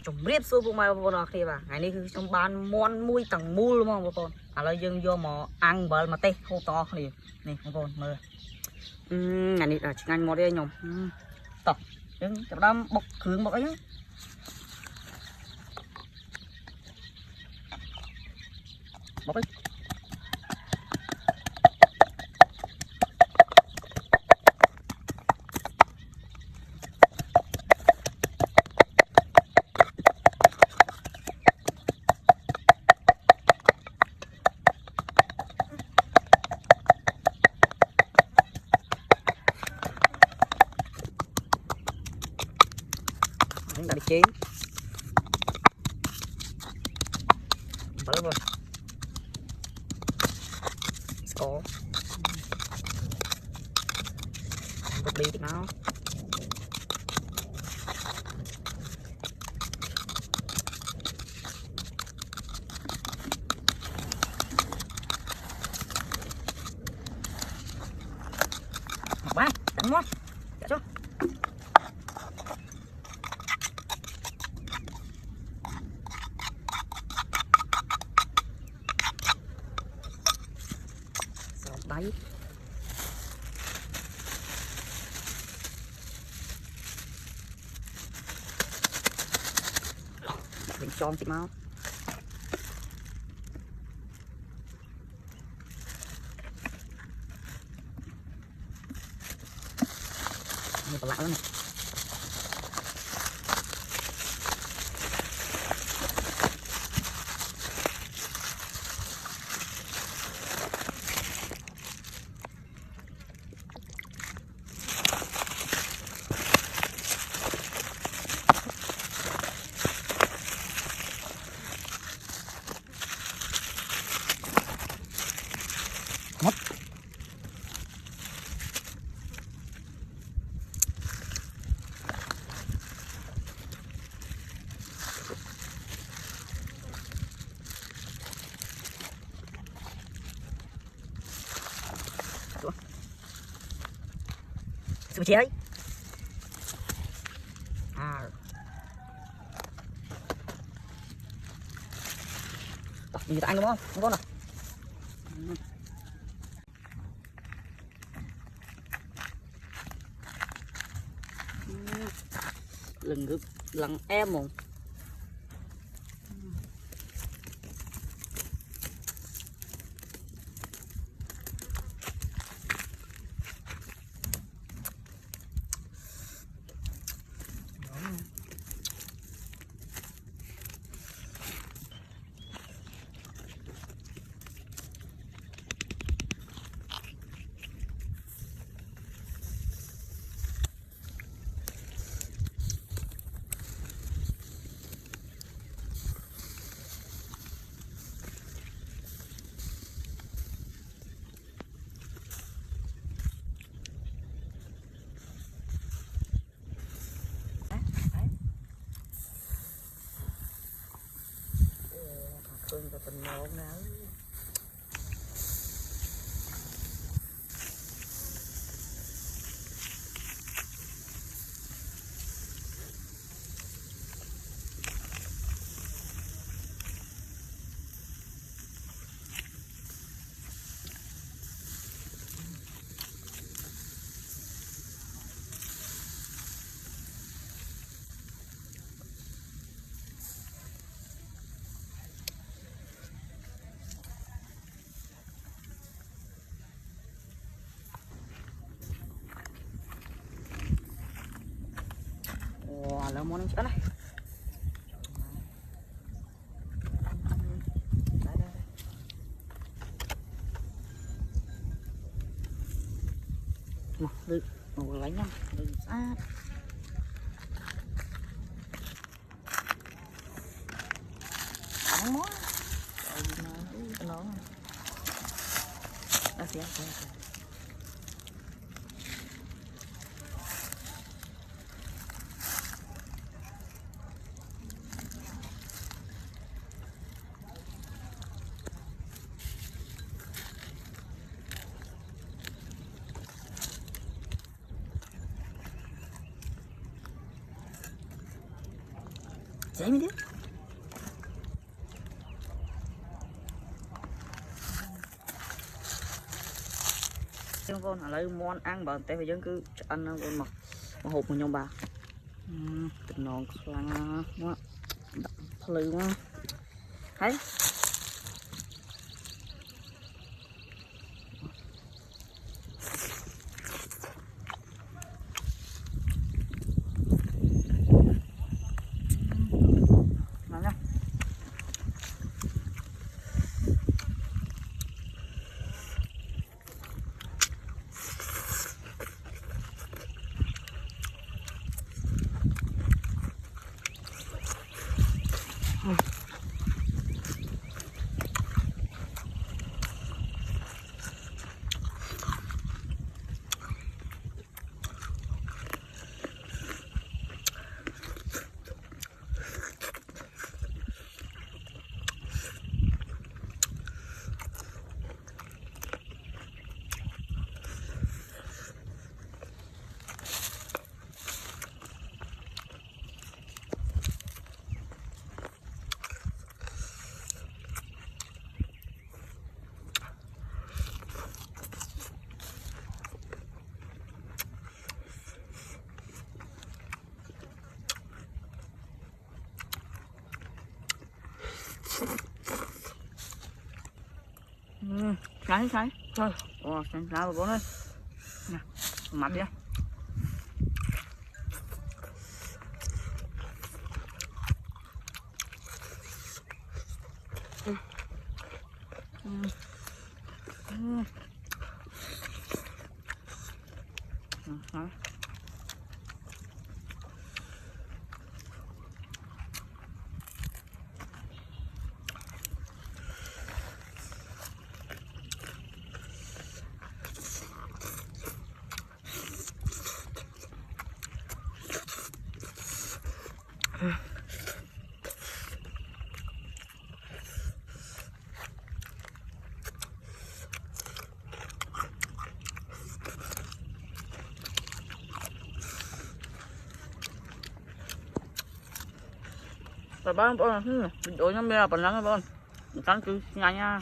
chồng riết số bụng mai bọn nó kia bà ngày nayคือtrong ban món muối tầng mu luôn mà bọn à là dương vô mà ăn bờ mà tê không to liền này bọn mơ ngày nay là anh mò đây nhom tập nhưng chậm đâm bọc khướng bọc ấy bọc ấy đã đi chín bắt rồi có bật đi tí nào học bác đánh mót dạ cho đấy mình cho chị mau như lạ lắm này mất sự chế ấy nhìn anh đúng không con nào lần ngực lần em một Phương và tình nộn nào là món ăn này một lấy nhau sát món nó Dễ mới thế. Con lấy món ăn bảo té phải dân cứ ăn con mà hộp một nhông bà thịt non xoắn quá lư quá thấy làm nha. Sáng sáng thôi sáng sáng bố ơi nè mặt đi Rồi bác bọn video nhá, bây giờ bọn lắng các bạn, cắn cứ nhanh nha.